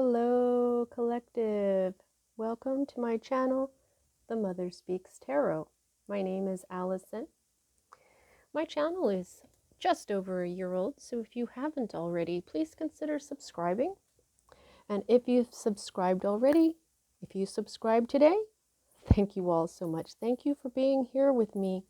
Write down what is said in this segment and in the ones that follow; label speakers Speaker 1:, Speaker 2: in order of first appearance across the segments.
Speaker 1: Hello, collective. Welcome to my channel, The Mother Speaks Tarot. My name is Allison. My channel is just over a year old, so if you haven't already, please consider subscribing. And if you've subscribed already, if you subscribe today, thank you all so much. Thank you for being here with me.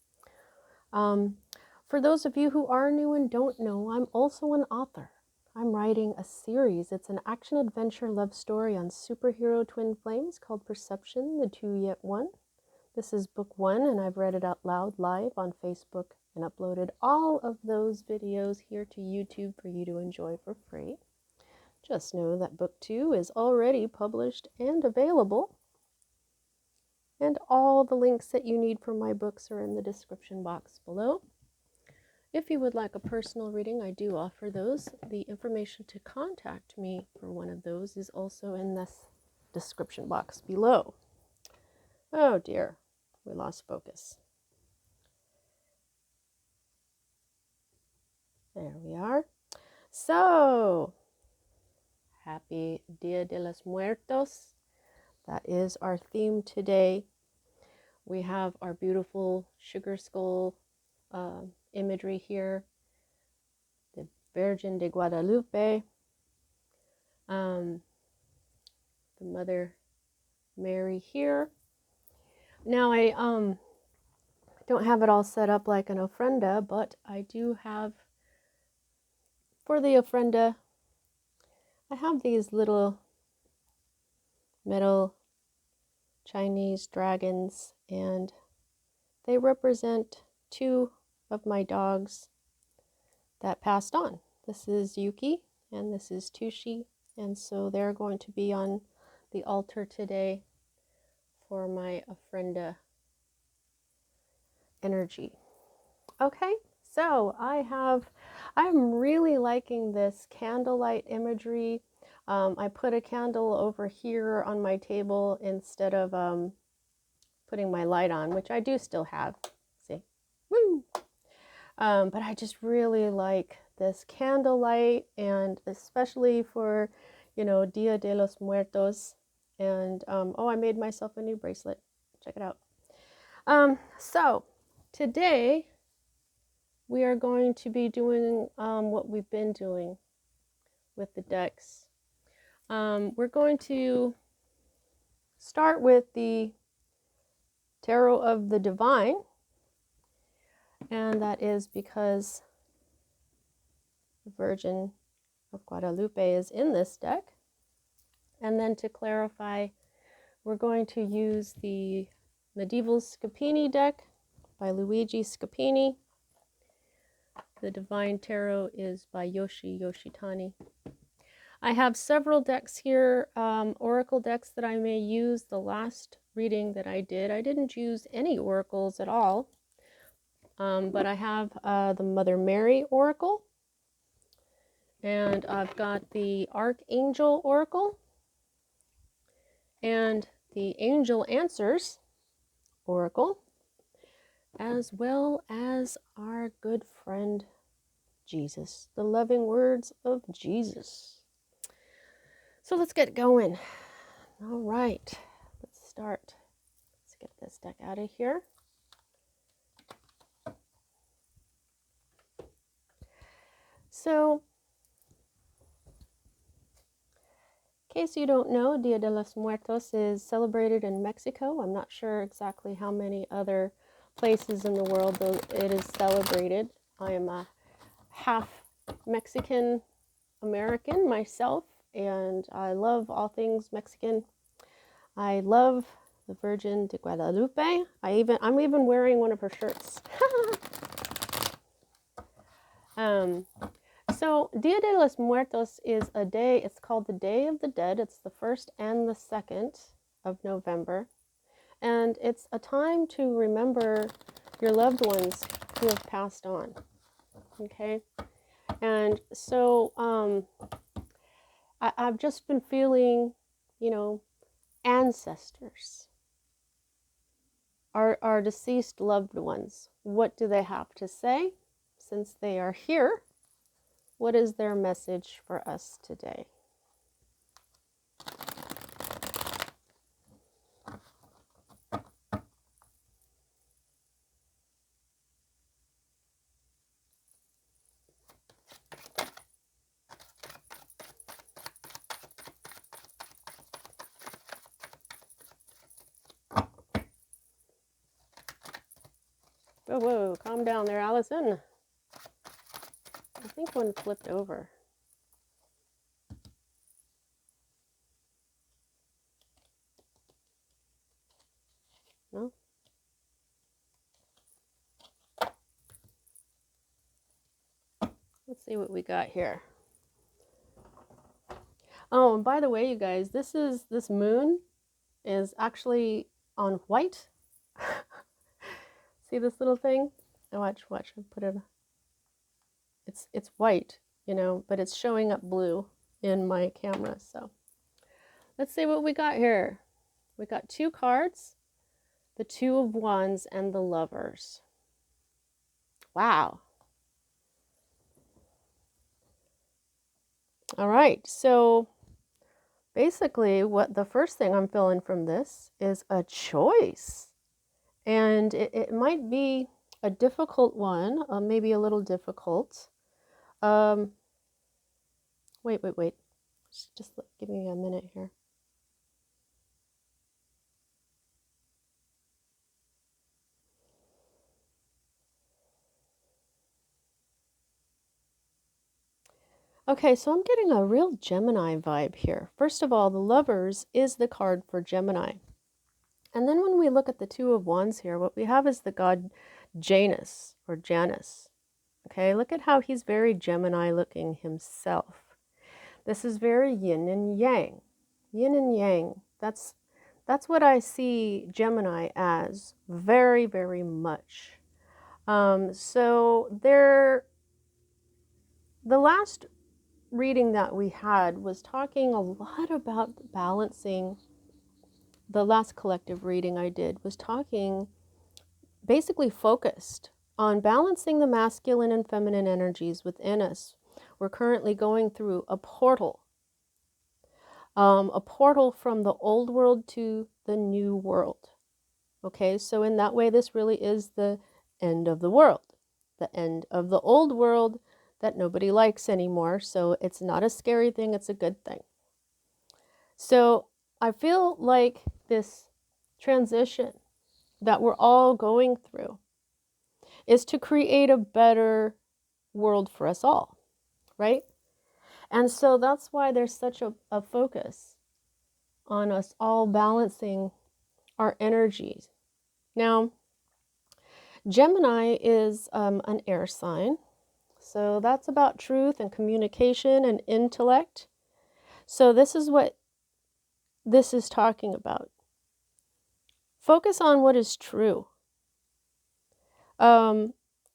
Speaker 1: For those of you who are new and don't know, I'm also an author. I'm writing a series. It's an action-adventure love story on superhero twin flames called Perception, the Two Yet One. This is book 1, and I've read it out loud live on Facebook and uploaded all of those videos here to YouTube for you to enjoy for free. Just know that book 2 is already published and available, and all the links that you need for my books are in the description box below. If you would like a personal reading, I do offer those. The information to contact me for one of those is also in this description box below. Oh dear, we lost focus. There we are. So, happy Dia de los Muertos. That is our theme today. We have our beautiful sugar skull imagery here, the Virgin de Guadalupe, the Mother Mary here. Now I don't have it all set up like an ofrenda, but I do have, for the ofrenda, I have these little metal Chinese dragons, and they represent 2 of my dogs that passed on. This is Yuki and this is Tushi, and so they're going to be on the altar today for my ofrenda energy. Okay, so I'm really liking this candlelight imagery. I put a candle over here on my table instead of putting my light on, which I do still have. See? Woo! But I just really like this candlelight, and especially for, you know, Dia de los Muertos. And oh, I made myself a new bracelet. Check it out. So today we are going to be doing what we've been doing with the decks. We're going to start with the Tarot of the Divine. And that is because the Virgin of Guadalupe is in this deck. And then to clarify, we're going to use the Medieval Scapini deck by Luigi Scapini. The Divine Tarot is by Yoshi Yoshitani. I have several decks here, oracle decks that I may use. The last reading that I didn't use any oracles at all. But I have the Mother Mary Oracle, and I've got the Archangel Oracle, and the Angel Answers Oracle, as well as our good friend Jesus, the loving words of Jesus. So let's get going. All right, let's start. Let's get this deck out of here. So, in case you don't know, Dia de los Muertos is celebrated in Mexico. I'm not sure exactly how many other places in the world it is celebrated. I am a half Mexican American myself, and I love all things Mexican. I love the Virgin de Guadalupe. I'm even wearing one of her shirts. So Dia de los Muertos is a day, it's called the Day of the Dead. It's the 1st and the 2nd of November. And it's a time to remember your loved ones who have passed on. Okay? And so I've just been feeling, you know, ancestors, our deceased loved ones. What do they have to say? Since they are here, what is their message for us today? Whoa, whoa, calm down there, Allison. I think one flipped over. No? Let's see what we got here. Oh, and by the way, you guys, this moon is actually on white. See this little thing? Oh, watch, I put it. It's white, you know, but it's showing up blue in my camera. So let's see what we got here. We got 2 cards, the 2 of Wands and the Lovers. Wow. All right, so basically what the first thing I'm feeling from this is a choice. And it might be a difficult one, maybe a little difficult. Wait. Just give me a minute here. Okay, so I'm getting a real Gemini vibe here. First of all, the Lovers is the card for Gemini. And then when we look at the 2 of Wands here, what we have is the god Janus or Janus. Okay, look at how he's very Gemini looking himself. This is very yin and yang. Yin and yang. That's what I see Gemini as, very, very much. So the last reading that we had was talking a lot about balancing. The last collective reading I did was talking, basically focused on balancing the masculine and feminine energies within us. We're currently going through a portal from the old world to the new world. Okay, so in that way, this really is the end of the world, the end of the old world that nobody likes anymore. So it's not a scary thing, it's a good thing. So I feel like this transition that we're all going through is to create a better world for us all, right? And so that's why there's such a focus on us all balancing our energies. Now, Gemini is an air sign. So that's about truth and communication and intellect. So this is what this is talking about. Focus on what is true. And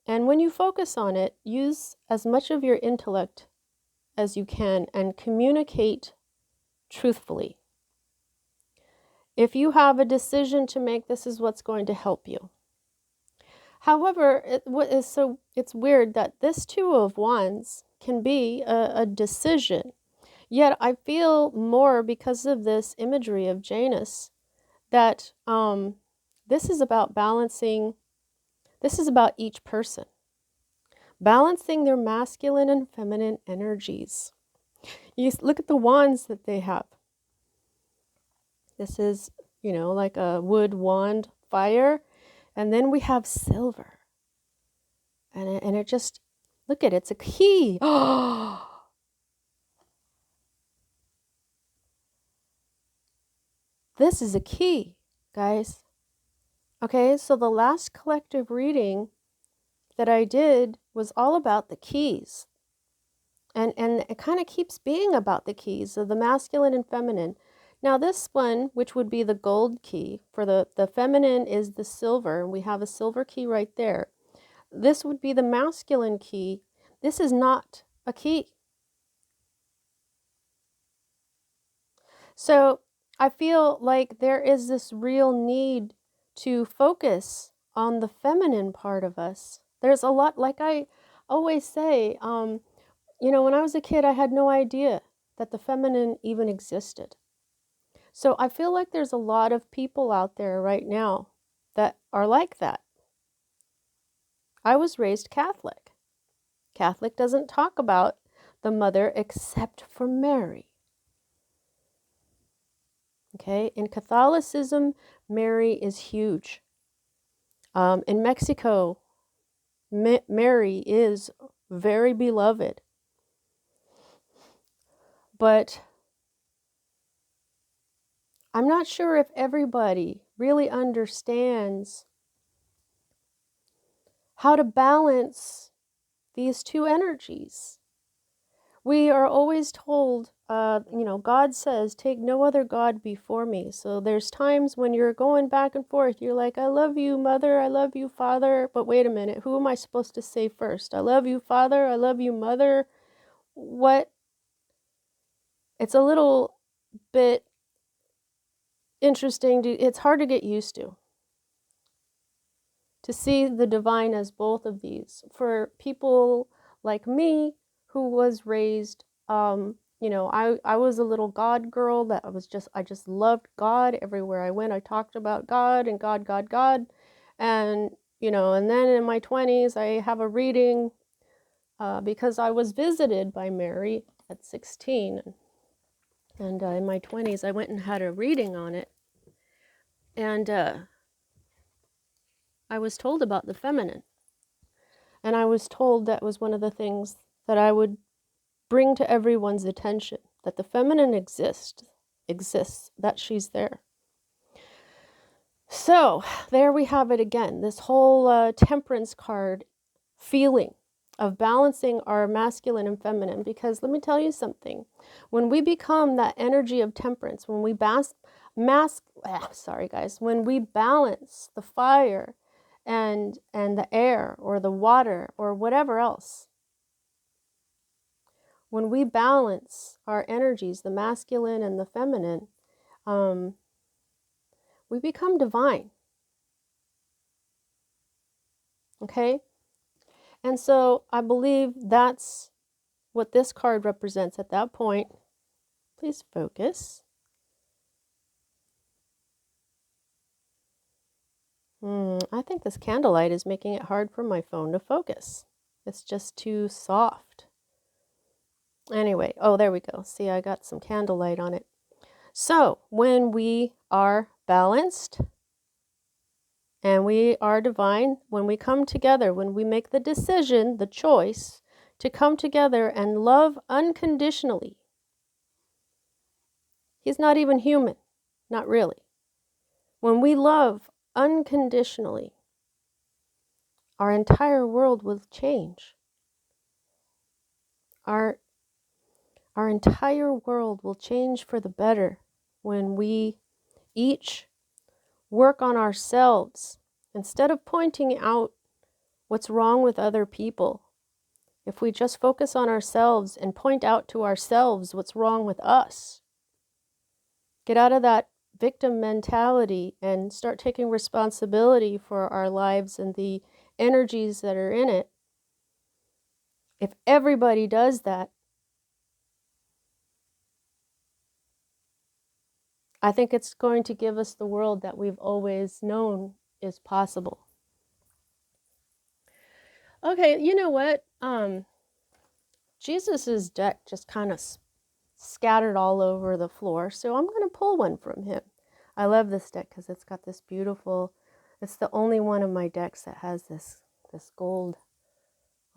Speaker 1: when you focus on it, use as much of your intellect as you can and communicate truthfully. If you have a decision to make, this is what's going to help you. However, it's weird that this 2 of Wands can be a decision. Yet I feel more, because of this imagery of Janus, that this is about balancing. This is about each person balancing their masculine and feminine energies. You look at the wands that they have. This is, you know, like a wood wand, fire, and then we have silver. And it just, look at it, it's a key. Oh, this is a key, guys. Okay, so the last collective reading that I did was all about the keys. And it kind of keeps being about the keys of the masculine and feminine. Now this one, which would be the gold key, for the feminine is the silver, and we have a silver key right there. This would be the masculine key. This is not a key. So I feel like there is this real need to focus on the feminine part of us. There's a lot, like I always say, you know, when I was a kid, I had no idea that the feminine even existed. So I feel like there's a lot of people out there right now that are like that. I was raised Catholic. Catholic doesn't talk about the mother except for Mary. Okay, in Catholicism, Mary is huge. In Mexico, Mary is very beloved, but I'm not sure if everybody really understands how to balance these two energies. We are always told, God says, take no other God before me. So there's times when you're going back and forth. You're like, I love you, mother. I love you, father. But wait a minute. Who am I supposed to say first? I love you, father. I love you, mother. What? It's a little bit interesting. It's hard to get used to see the divine as both of these. For people like me, who was raised, I was a little God girl that I just loved God. Everywhere I went, I talked about God and God, God, God. And, and then in my 20s, I have a reading because I was visited by Mary at 16. And in my 20s, I went and had a reading on it. And I was told about the feminine. And I was told that was one of the things that I would bring to everyone's attention, that the feminine exists, that she's there. So there we have it again, this whole temperance card feeling of balancing our masculine and feminine. Because let me tell you something, when we become that energy of temperance, when we when we balance the fire and the air or the water or whatever else, when we balance our energies, the masculine and the feminine, we become divine. Okay? And so I believe that's what this card represents at that point. Please focus. I think this candlelight is making it hard for my phone to focus. It's just too soft. Anyway, oh, there we go. See, I got some candlelight on it. So when we are balanced and we are divine, when we come together, when we make the decision, the choice to come together and love unconditionally. He's not even human, not really. When we love unconditionally, our entire world will change. Our entire world will change for the better when we each work on ourselves. Instead of pointing out what's wrong with other people, if we just focus on ourselves and point out to ourselves what's wrong with us, get out of that victim mentality and start taking responsibility for our lives and the energies that are in it. If everybody does that, I think it's going to give us the world that we've always known is possible. Okay, you know what? Jesus's deck just kind of scattered all over the floor, so I'm going to pull one from him. I love this deck because it's got this beautiful, it's the only one of my decks that has this gold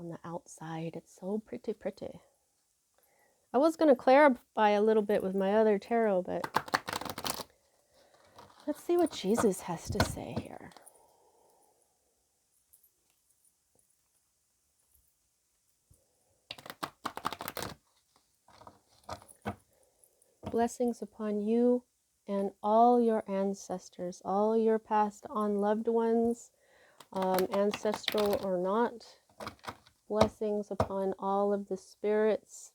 Speaker 1: on the outside. It's so pretty, pretty. I was going to clarify a little bit with my other tarot, but let's see what Jesus has to say here. Blessings upon you and all your ancestors, all your passed on loved ones, ancestral or not. Blessings upon all of the spirits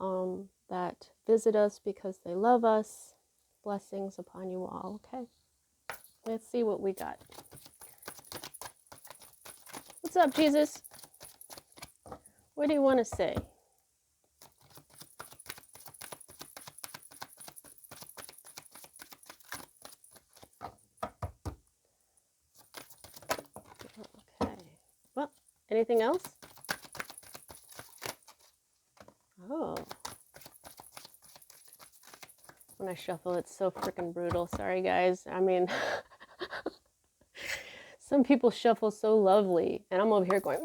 Speaker 1: that visit us because they love us. Blessings upon you all. Okay, let's see what we got. What's up, Jesus? What do you want to say? Okay. Well, anything else? Oh. When I shuffle, it's so freaking brutal. Sorry, guys. I mean, Some people shuffle so lovely, and I'm over here going,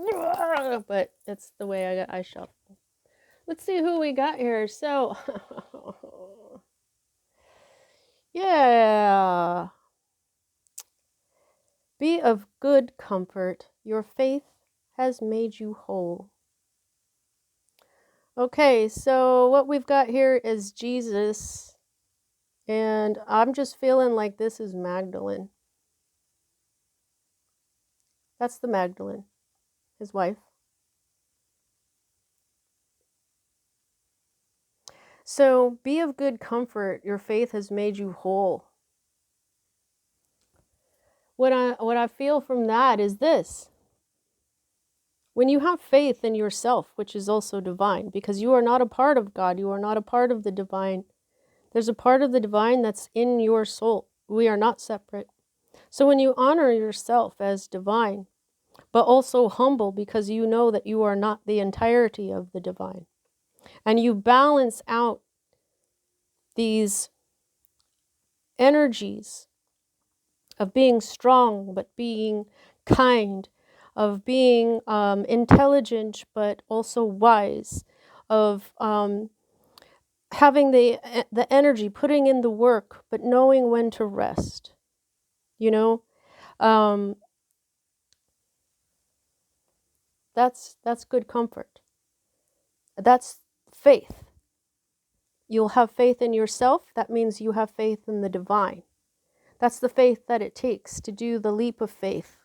Speaker 1: but it's the way I shuffle. Let's see who we got here. So, yeah. Be of good comfort. Your faith has made you whole. Okay, so what we've got here is Jesus, and I'm just feeling like this is Magdalene. That's the Magdalene, his wife. So be of good comfort. Your faith has made you whole. What I feel from that is this. When you have faith in yourself, which is also divine, because you are not a part of God, you are not a part of the divine. There's a part of the divine that's in your soul. We are not separate. So when you honor yourself as divine, but also humble because you know that you are not the entirety of the divine, and you balance out these energies of being strong but being kind, of being intelligent but also wise, of having the energy, putting in the work but knowing when to rest. You know, that's good comfort. That's faith. You'll have faith in yourself. That means you have faith in the divine. That's the faith that it takes to do the leap of faith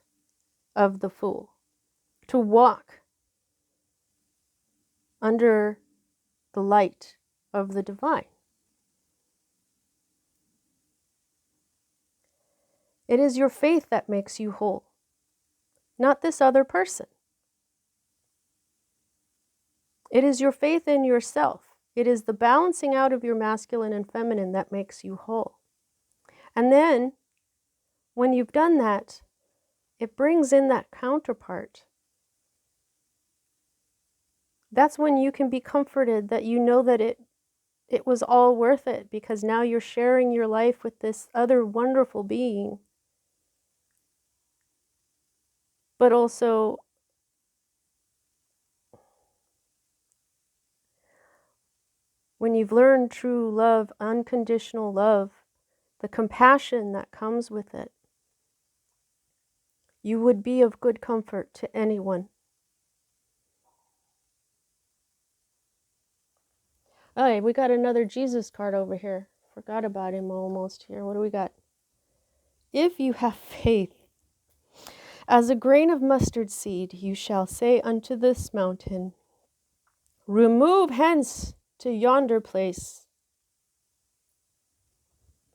Speaker 1: of the fool, to walk under the light of the divine. It is your faith that makes you whole, not this other person. It is your faith in yourself. It is the balancing out of your masculine and feminine that makes you whole. And then, when you've done that, it brings in that counterpart. That's when you can be comforted that you know that it was all worth it, because now you're sharing your life with this other wonderful being. But also, when you've learned true love, unconditional love, the compassion that comes with it, you would be of good comfort to anyone. Oh, we got another Jesus card over here. Forgot about him almost here. What do we got? If you have faith as a grain of mustard seed, you shall say unto this mountain, remove hence to yonder place,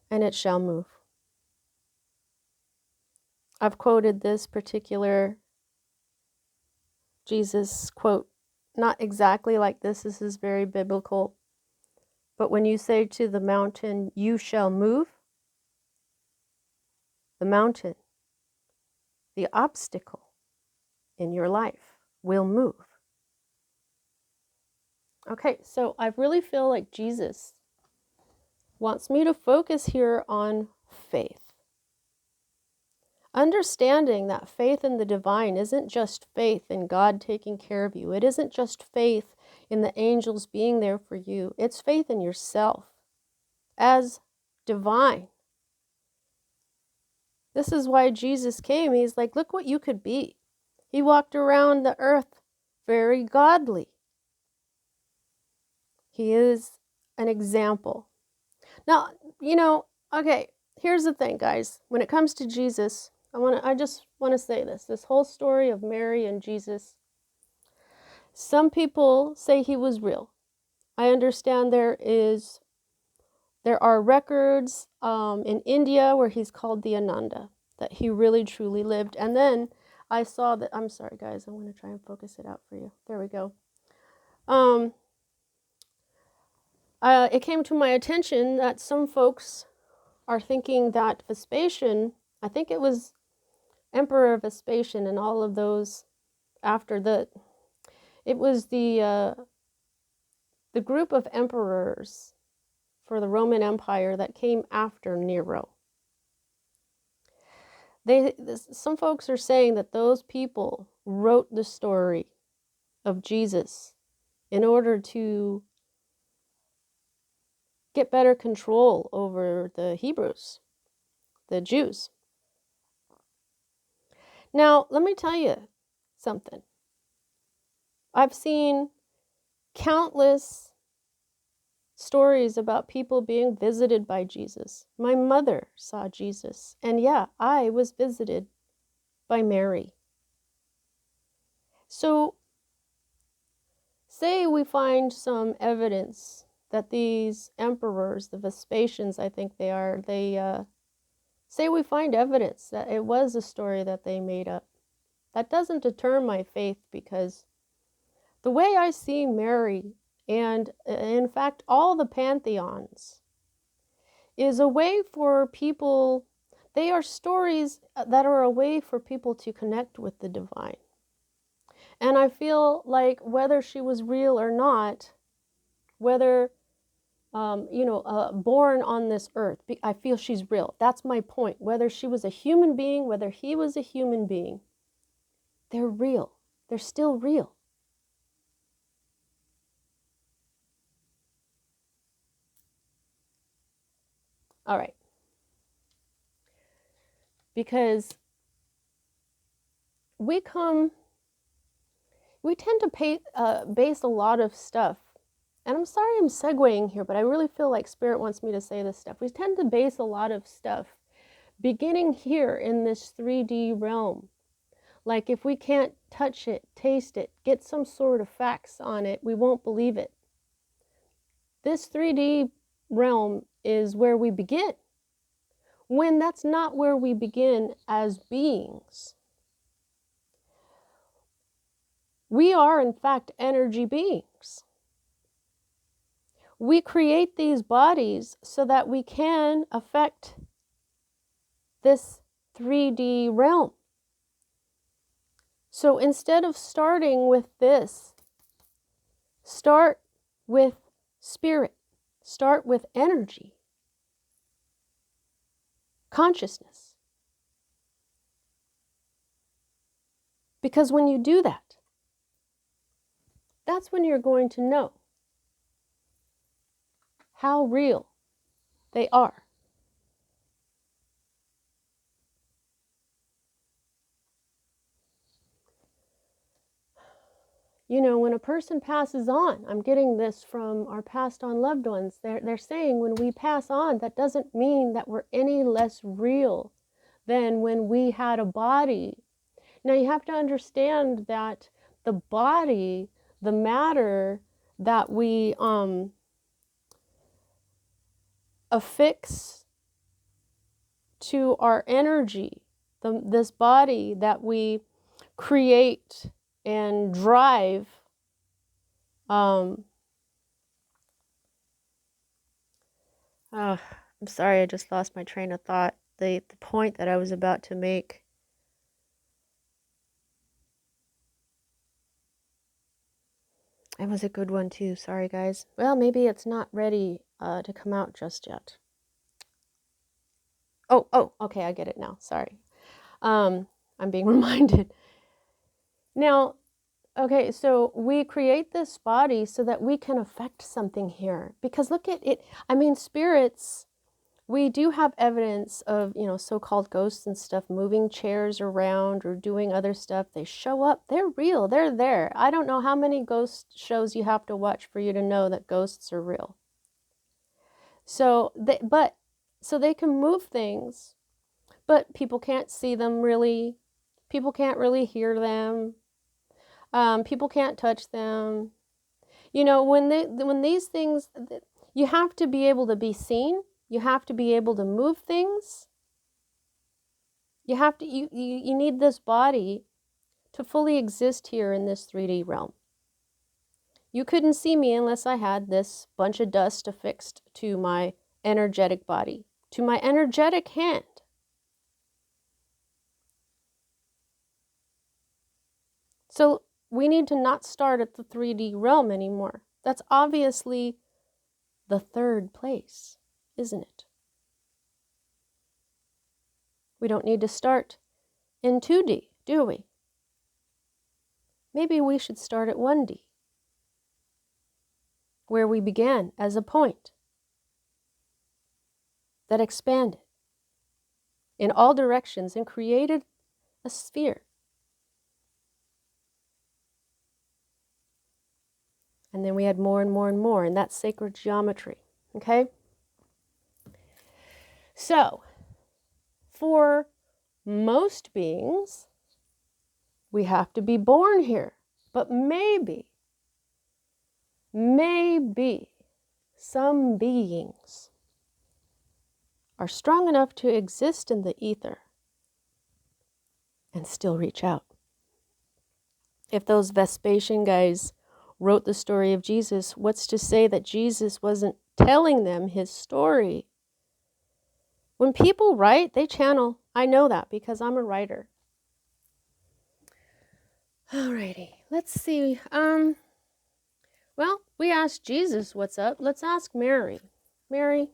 Speaker 1: and it shall move. I've quoted this particular Jesus quote, not exactly like this. This is very biblical. But when you say to the mountain, you shall move, the mountain, the obstacle in your life will move. Okay, so I really feel like Jesus wants me to focus here on faith. Understanding that faith in the divine isn't just faith in God taking care of you. It isn't just faith in the angels being there for you. It's faith in yourself as divine. This is why Jesus came. He's like, look what you could be. He walked around the earth very godly. He is an example. Now, okay, here's the thing, guys. When it comes to Jesus, I just want to say this whole story of Mary and Jesus. Some people say he was real. I understand there are records in India where he's called the Ananda, that he really truly lived. And then I saw that, I'm sorry guys, I'm going to try and focus it out for you. There we go. It came to my attention that some folks are thinking that Vespasian, I think it was Emperor Vespasian and all of those after it was the group of emperors for the Roman Empire that came after Nero. Some folks are saying that those people wrote the story of Jesus in order to get better control over the Hebrews, the Jews. Now, let me tell you something. I've seen countless stories about people being visited by Jesus. My mother saw Jesus, and yeah, I was visited by Mary. So, say we find some evidence that these emperors, the Vespasians, I think they are, say we find evidence that it was a story that they made up. That doesn't deter my faith, because the way I see Mary, and in fact all the pantheons, is a way for people, they are stories that are a way for people to connect with the divine. And I feel like whether she was real or not, whether, born on this earth, I feel she's real. That's my point. Whether she was a human being, whether he was a human being, they're real. They're still real. All right. Because we tend to base a lot of stuff, and I'm sorry I'm segueing here, but I really feel like Spirit wants me to say this stuff. We tend to base a lot of stuff beginning here in this 3D realm. Like if we can't touch it, taste it, get some sort of facts on it, we won't believe it. This 3D realm is where we begin, when that's not where we begin as beings. We are, in fact, energy beings. We create these bodies so that we can affect this 3D realm. So instead of starting with this, start with spirit, start with energy, consciousness. Because when you do that, that's when you're going to know how real they are. You know, when a person passes on, I'm getting this from our passed on loved ones, they're saying when we pass on, that doesn't mean that we're any less real than when we had a body. Now you have to understand that the body, the matter that we affix to our energy, this body that we create and drive, I'm sorry, I just lost my train of thought. The point that I was about to make. It was a good one too, sorry guys. Well, maybe it's not ready to come out just yet. Oh, okay, I get it now, sorry. I'm being reminded. Now, okay, so we create this body so that we can affect something here. Because look at it, I mean, spirits, we do have evidence of, so-called ghosts and stuff moving chairs around or doing other stuff. They show up, they're real, they're there. I don't know how many ghost shows you have to watch for you to know that ghosts are real. So they can move things, but people can't see them really. People can't really hear them. People can't touch them. When these things, you have to be able to be seen. You have to be able to move things. You need this body to fully exist here in this 3D realm. You couldn't see me unless I had this bunch of dust affixed to my energetic body, to my energetic hand. So we need to not start at the 3D realm anymore. That's obviously the third place, isn't it? We don't need to start in 2D, do we? Maybe we should start at 1D, where we began as a point that expanded in all directions and created a sphere. And then we had more and more and more, and that's sacred geometry, okay? So, for most beings, we have to be born here. But maybe some beings are strong enough to exist in the ether and still reach out. If those Vespasian guys wrote the story of Jesus, what's to say that Jesus wasn't telling them his story? When people write, they channel. I know that because I'm a writer. Alrighty, let's see. Well, we asked Jesus what's up. Let's ask Mary. Mary,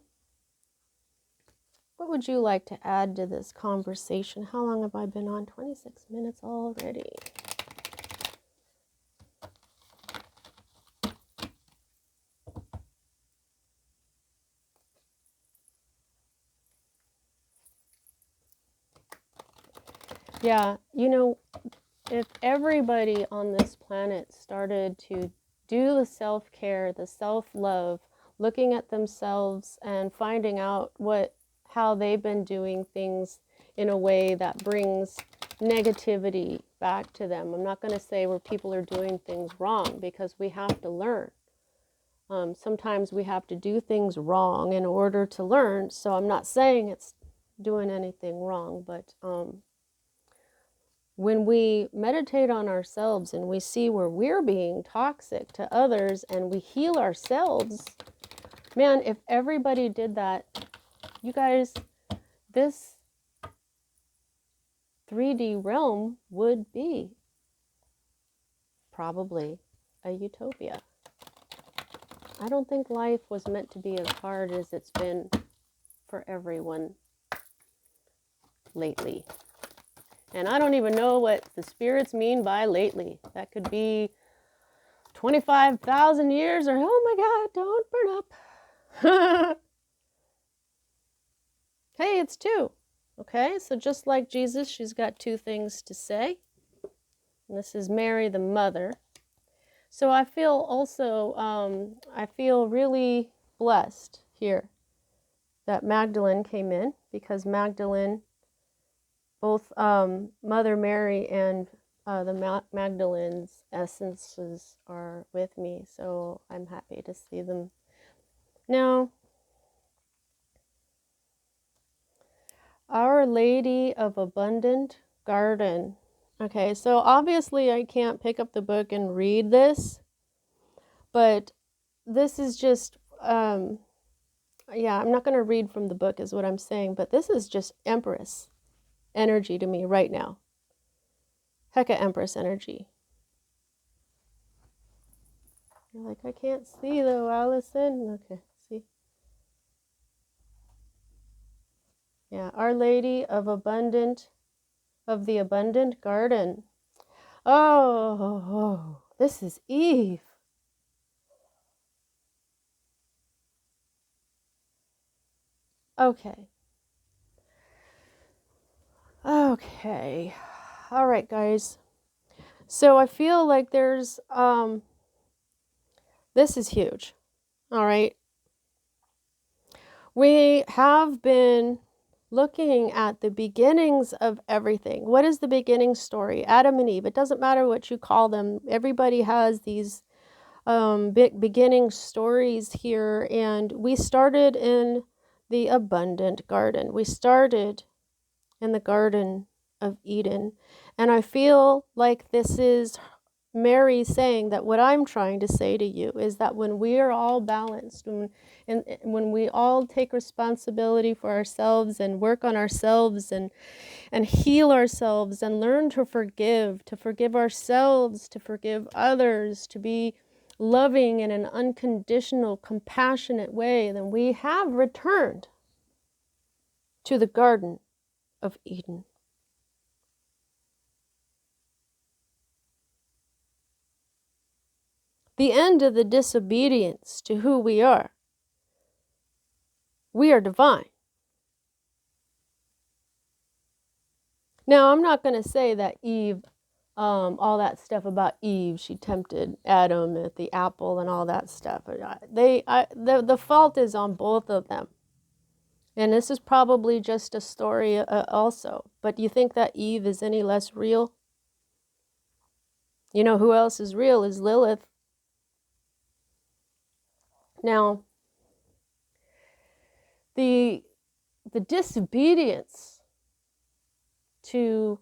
Speaker 1: what would you like to add to this conversation? How long have I been on? 26 minutes already. Yeah, you know, if everybody on this planet started to do the self-care, the self-love, looking at themselves and finding out how they've been doing things in a way that brings negativity back to them. I'm not going to say where people are doing things wrong, because we have to learn. Sometimes we have to do things wrong in order to learn. So I'm not saying it's doing anything wrong, but when we meditate on ourselves and we see where we're being toxic to others and we heal ourselves, man, if everybody did that, you guys, this 3D realm would be probably a utopia. I don't think life was meant to be as hard as it's been for everyone lately. And I don't even know what the spirits mean by lately. That could be 25,000 years, or, oh my God, don't burn up. Hey, it's 2. Okay, so just like Jesus, she's got 2 things to say. And this is Mary, the mother. So I feel also, I feel really blessed here that Magdalene came in, because Magdalene, both Mother Mary and the Magdalene's essences are with me, so I'm happy to see them. Now, Our Lady of Abundant Garden. Okay, so obviously I can't pick up the book and read this, but this is just, yeah, I'm not going to read from the book is what I'm saying, but this is just Empress energy to me right now. Hecka Empress energy. You're like, I can't see though, Allison. Okay, see. Yeah, Our Lady of the Abundant Garden. Oh, this is Eve. Okay. Okay. All right, guys. So I feel like there's, this is huge. All right. We have been looking at the beginnings of everything. What is the beginning story? Adam and Eve. It doesn't matter what you call them. Everybody has these big beginning stories here. And we started in the abundant garden. We started in the Garden of Eden. And I feel like this is Mary saying that what I'm trying to say to you is that when we are all balanced, when we all take responsibility for ourselves and work on ourselves and heal ourselves and learn to forgive ourselves, to forgive others, to be loving in an unconditional, compassionate way, then we have returned to the Garden of Eden. The end of the disobedience to who we are. We are divine. Now, I'm not going to say that Eve, all that stuff about Eve, she tempted Adam at the apple and all that stuff. The fault is on both of them. And this is probably just a story also. But do you think that Eve is any less real? You know who else is real is Lilith. Now, the disobedience to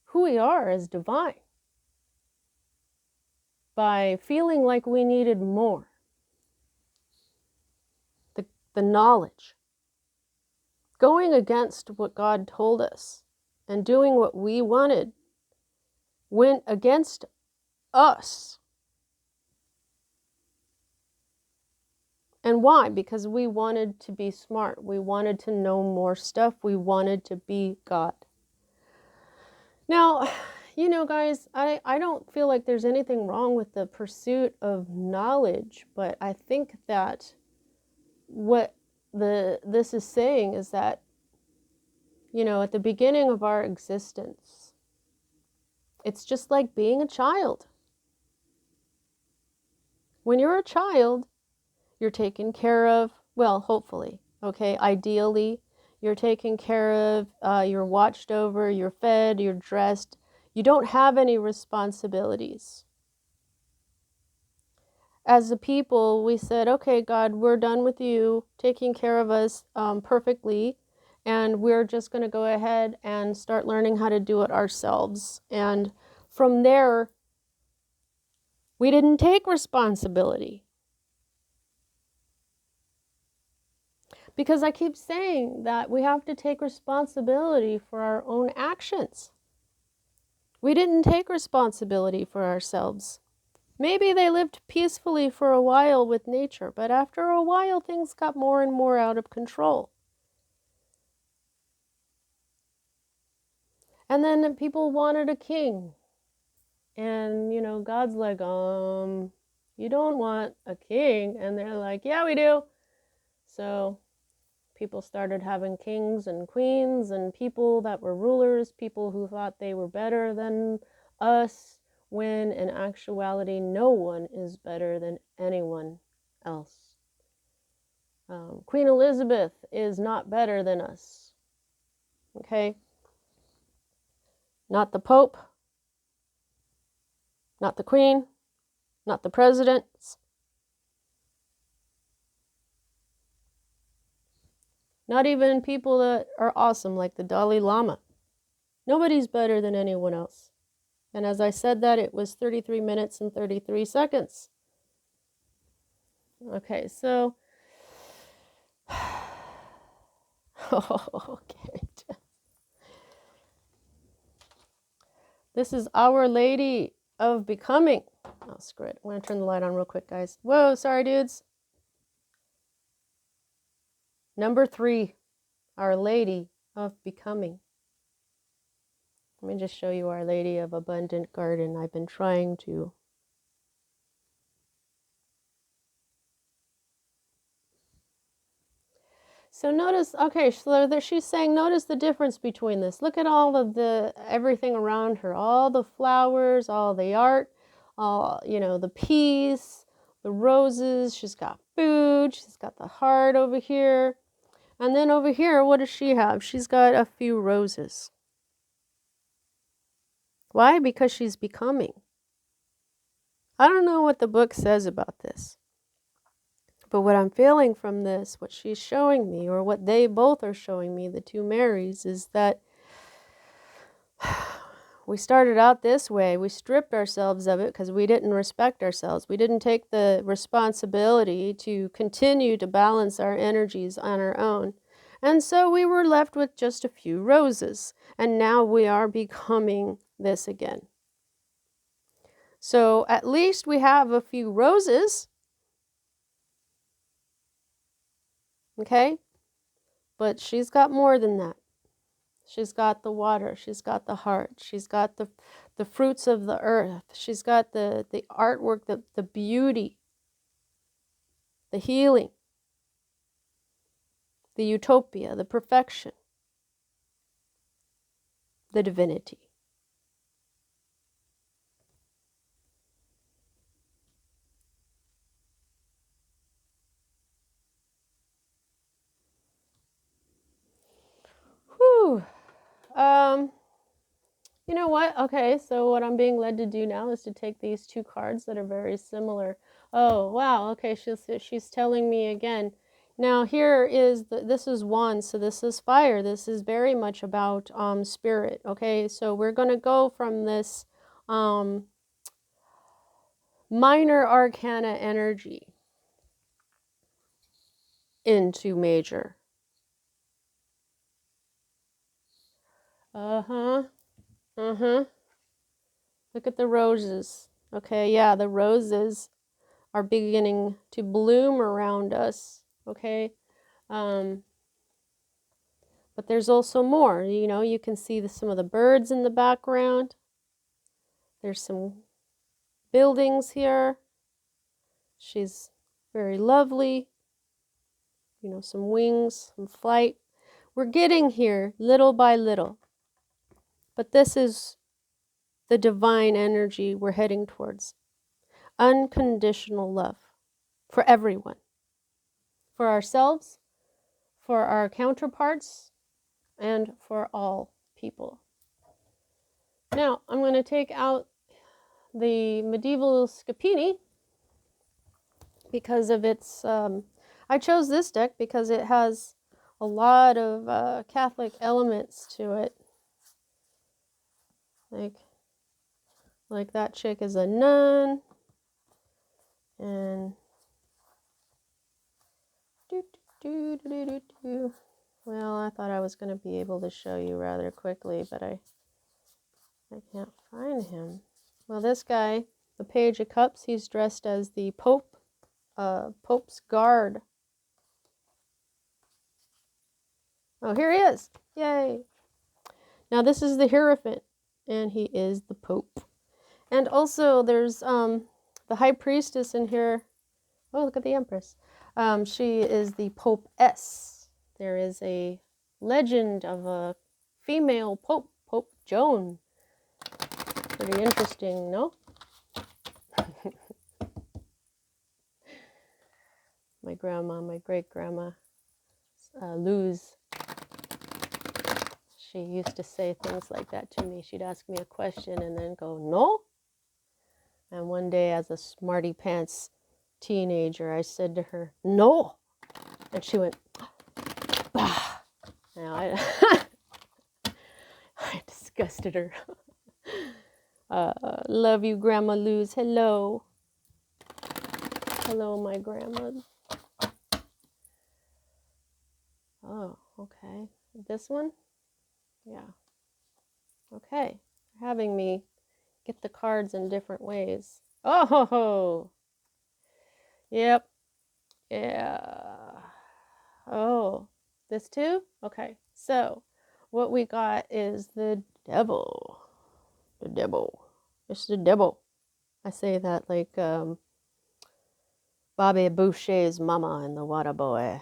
Speaker 1: who we are as divine by feeling like we needed more, the knowledge, going against what God told us and doing what we wanted went against us. And why? Because we wanted to be smart. We wanted to know more stuff. We wanted to be God. Now, you know, guys, I don't feel like there's anything wrong with the pursuit of knowledge, but I think that what this is saying is that, you know, at the beginning of our existence, it's just like being a child. When you're a child, you're taken care of, well, hopefully, okay? Ideally, you're taken care of, you're watched over, you're fed, you're dressed. You don't have any responsibilities. As a people, we said, okay, God, we're done with you taking care of us perfectly, and we're just going to go ahead and start learning how to do it ourselves. And from there, we didn't take responsibility. Because I keep saying that we have to take responsibility for our own actions. We didn't take responsibility for ourselves. Maybe they lived peacefully for a while with nature, but after a while things got more and more out of control. And then people wanted a king. And, you know, God's like, you don't want a king? And they're like, yeah, we do. So people started having kings and queens and people that were rulers, people who thought they were better than us, when in actuality no one is better than anyone else. Queen Elizabeth is not better than us. Okay? Not the Pope, not the Queen, not the presidents, not even people that are awesome like the Dalai Lama. Nobody's better than anyone else. And as I said that, it was 33 minutes and 33 seconds. Okay, so... okay. This is Our Lady of Becoming. Oh, screw it. I'm going to turn the light on real quick, guys. Whoa, sorry, dudes. Number 3, Our Lady of Becoming. Let me just show you Our Lady of Abundant Garden. I've been trying to. So notice, okay, so she's saying, notice the difference between this. Look at all of everything around her. All the flowers, all the art, all, you know, the peace, the roses. She's got food. She's got the heart over here. And then over here, what does she have? She's got a few roses. Why? Because she's becoming. I don't know what the book says about this. But what I'm feeling from this, what she's showing me, or what they both are showing me, the two Marys, is that we started out this way. We stripped ourselves of it because we didn't respect ourselves. We didn't take the responsibility to continue to balance our energies on our own. And so we were left with just a few roses. And now we are becoming this again. So at least we have a few roses. Okay? but she's got more than that. She's got the water, she's got the heart, she's got the fruits of the earth, she's got the artwork, the beauty, the healing, the utopia, the perfection, the divinity. Whew. You know what? Okay, so what I'm being led to do now is to take these two cards that are very similar. Oh, wow. Okay, she's telling me again. Now here is this is one, so this is fire. This is very much about spirit. Okay, so we're going to go from this minor arcana energy into major. Uh-huh. Uh-huh. Look at the roses. Okay, yeah, the roses are beginning to bloom around us. Okay. But there's also more. You know, you can see some of the birds in the background. There's some buildings here. She's very lovely. You know, some wings, some flight. We're getting here little by little. But this is the divine energy we're heading towards. Unconditional love for everyone. For ourselves, for our counterparts, and for all people. Now, I'm going to take out the medieval Scapini because of its, I chose this deck because it has a lot of Catholic elements to it. Like that chick is a nun, and well, I thought I was going to be able to show you rather quickly, but I can't find him. Well, this guy, the Page of Cups, he's dressed as the Pope, Pope's guard. Oh, here he is. Yay. Now this is the Hierophant, and he is the Pope. And also there's the High Priestess in here. Oh, look at the Empress. She is the Pope-ess. There is a legend of a female Pope, Pope Joan. Pretty interesting, no? My grandma, my great-grandma, Luz, she used to say things like that to me. She'd ask me a question and then go, no? And one day as a smarty pants teenager, I said to her, no. And she went, bah. Now I disgusted her. Love you, Grandma Luz. Hello. Hello, my grandma. Oh, okay. This one? Yeah. Okay. They're having me get the cards in different ways. Oh, ho, ho. Yep. Yeah. Oh, this too? Okay. So, what we got is the devil. The devil. It's the devil. I say that like Bobby Boucher's mama in The Water Boy.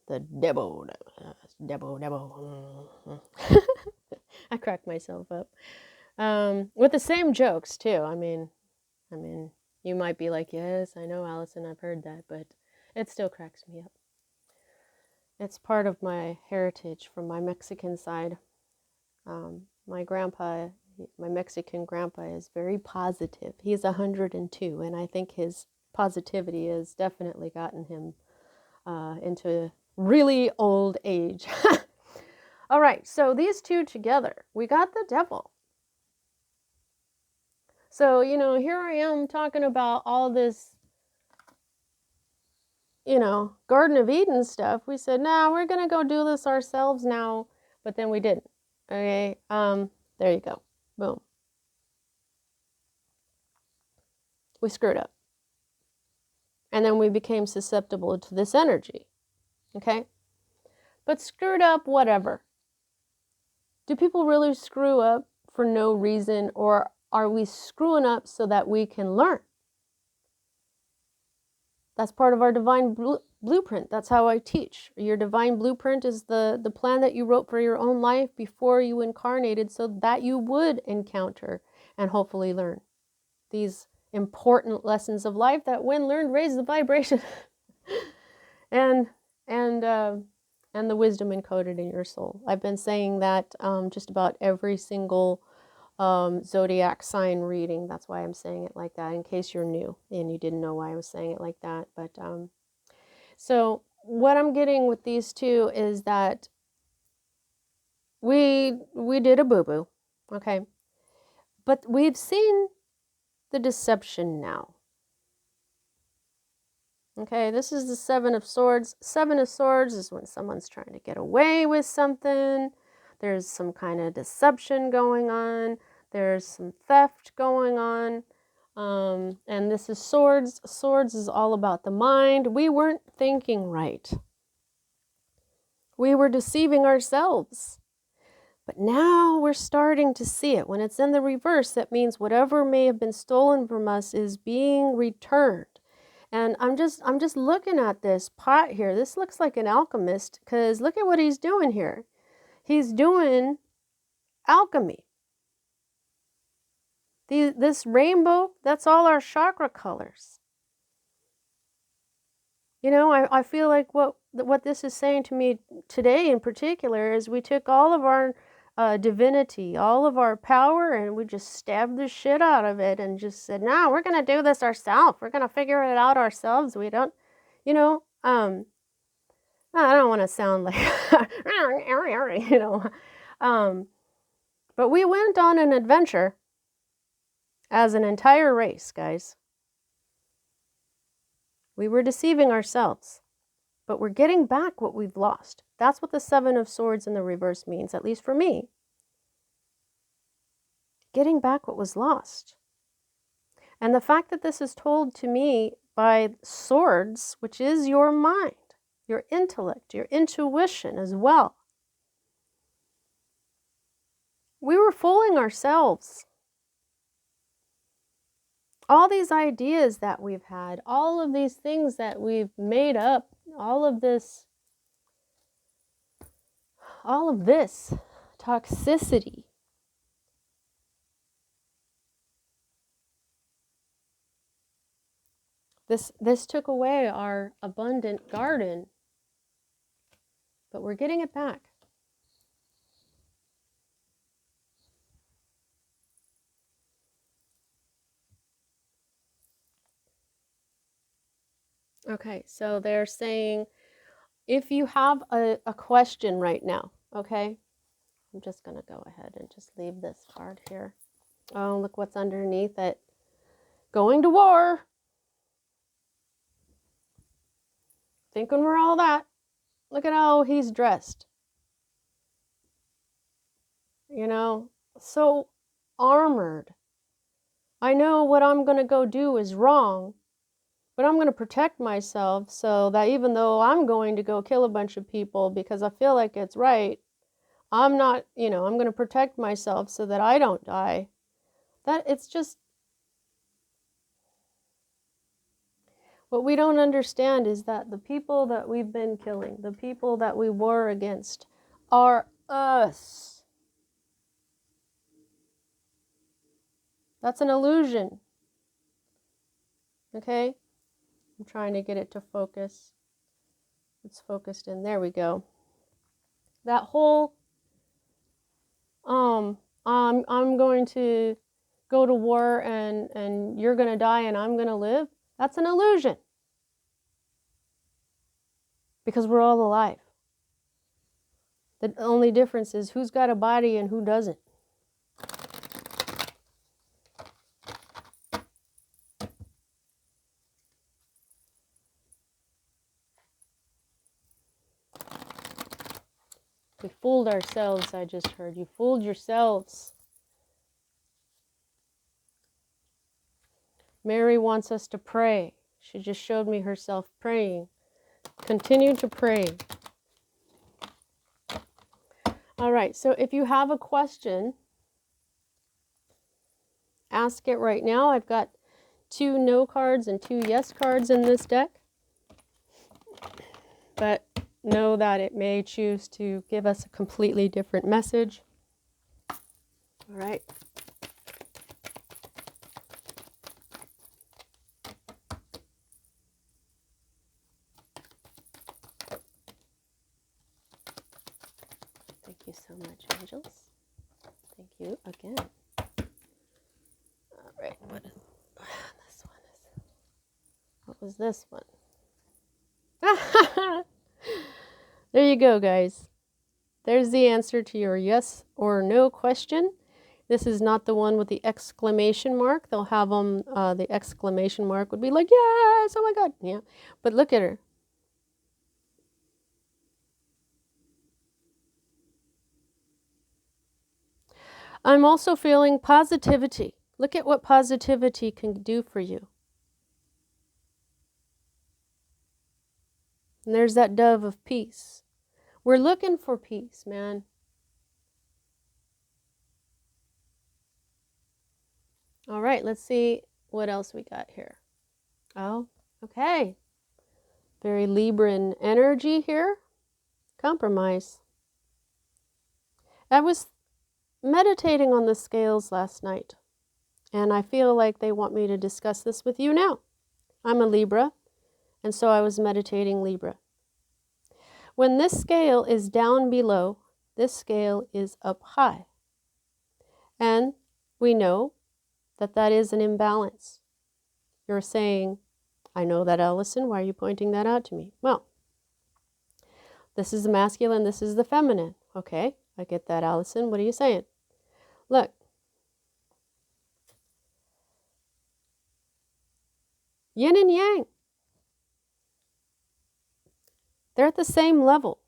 Speaker 1: The devil. Devil, devil. I crack myself up. With the same jokes too. I mean, you might be like, yes, I know, Allison, I've heard that, but it still cracks me up. It's part of my heritage from my Mexican side. My grandpa, my Mexican grandpa, is very positive. He's 102, and I think his positivity has definitely gotten him into really old age. All right, so these two together, we got the devil. So, you know, here I am talking about all this, you know, Garden of Eden stuff. We said, nah, we're going to go do this ourselves now, but then we didn't. Okay, there you go. Boom. We screwed up. And then we became susceptible to this energy. Okay? but screwed up, whatever. Do people really screw up for no reason, or are we screwing up so that we can learn? That's part of our divine blueprint. That's how I teach. Your divine blueprint is the plan that you wrote for your own life before you incarnated so that you would encounter and hopefully learn these important lessons of life that, when learned, raise the vibration and the wisdom encoded in your soul. I've been saying that just about every single zodiac sign reading. That's why I'm saying it like that, in case you're new and you didn't know why I was saying it like that. But so what I'm getting with these two is that we did a boo-boo, okay? But we've seen the deception now. Okay, this is the Seven of Swords. Seven of Swords is when someone's trying to get away with something. There's some kind of deception going on. There's some theft going on. And this is Swords. Swords is all about the mind. We weren't thinking right. We were deceiving ourselves. But now we're starting to see it. When it's in the reverse, that means whatever may have been stolen from us is being returned. And I'm just looking at this pot here. This looks like an alchemist, because look at what he's doing here. He's doing alchemy. This rainbow, that's all our chakra colors. You know, I feel like what this is saying to me today in particular is we took all of our divinity, all of our power, and we just stabbed the shit out of it and just said, no, we're going to do this ourselves. We're going to figure it out ourselves. We don't, you know, I don't want to sound like, you know, but we went on an adventure as an entire race, guys. We were deceiving ourselves, but we're getting back what we've lost. That's what the Seven of Swords in the reverse means, at least for me. Getting back what was lost. And the fact that this is told to me by swords, which is your mind, your intellect, your intuition as well. We were fooling ourselves. All these ideas that we've had, all of these things that we've made up, all of this toxicity. This took away our abundant garden, but we're getting it back. Okay, so they're saying, if you have a question right now, okay, I'm just going to go ahead and just leave this card here. Oh, look what's underneath it. Going to war. Thinking we're all that. Look at how he's dressed. You know, so armored. I know what I'm going to go do is wrong, but I'm going to protect myself so that even though I'm going to go kill a bunch of people because I feel like it's right, I'm not, you know, I'm going to protect myself so that I don't die. That it's just, what we don't understand is that the people that we've been killing, the people that we war against, are us. That's an illusion. Okay? I'm trying to get it to focus. It's focused in. There we go. That whole I'm going to go to war and you're going to die and I'm going to live. That's an illusion. Because we're all alive. The only difference is who's got a body and who doesn't. We fooled ourselves, I just heard. You fooled yourselves. Mary wants us to pray. She just showed me herself praying. Continue to pray. All right, so if you have a question, ask it right now. I've got 2 no cards and 2 yes cards in this deck, but know that it may choose to give us a completely different message. All right. Thank you so much, angels. Thank you again. All right, this one is, what was this one? There you go, guys. There's the answer to your yes or no question. This is not the one with the exclamation mark. They'll have them, the exclamation mark would be like, yes, oh my God. Yeah, but look at her. I'm also feeling positivity. Look at what positivity can do for you. And there's that dove of peace. We're looking for peace, man. All right, let's see what else we got here. Oh, okay. Very Libran energy here. Compromise. I was meditating on the scales last night, and I feel like they want me to discuss this with you now. I'm a Libra, and so I was meditating Libra. When this scale is down below, this scale is up high. And we know that that is an imbalance. You're saying, I know that, Allison. Why are you pointing that out to me? Well, this is the masculine, this is the feminine. Okay, I get that, Allison. What are you saying? Look. Yin and yang. They're at the same level.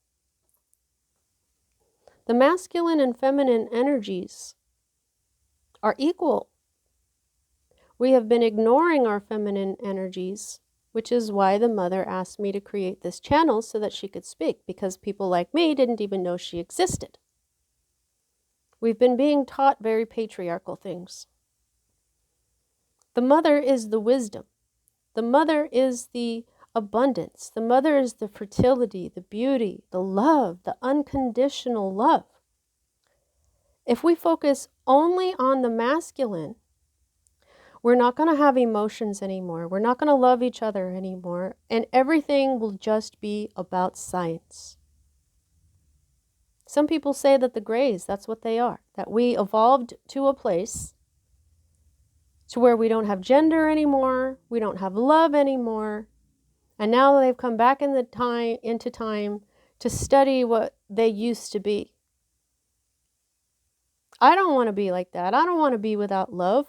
Speaker 1: The masculine and feminine energies are equal. We have been ignoring our feminine energies, which is why the mother asked me to create this channel so that she could speak, because people like me didn't even know she existed. We've been being taught very patriarchal things. The mother is the wisdom. The mother is the abundance. The mother is the fertility, the beauty, the love, the unconditional love. If we focus only on the masculine, we're not going to have emotions anymore. We're not going to love each other anymore. And everything will just be about science. Some people say that the Greys, that's what they are. That we evolved to a place to where we don't have gender anymore. We don't have love anymore. And now they've come back into time to study what they used to be. I don't want to be like that. I don't want to be without love.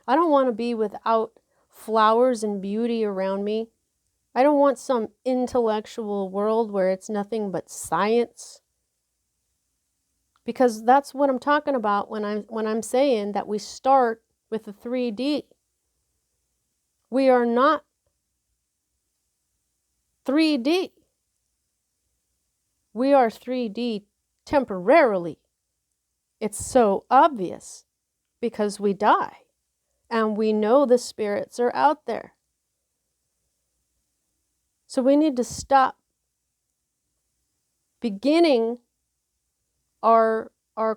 Speaker 1: I don't want to be without flowers and beauty around me. I don't want some intellectual world where it's nothing but science. Because that's what I'm talking about when I'm saying that we start with the 3D. We are not 3D. We are 3D temporarily. It's so obvious because we die. And we know the spirits are out there. So we need to stop beginning our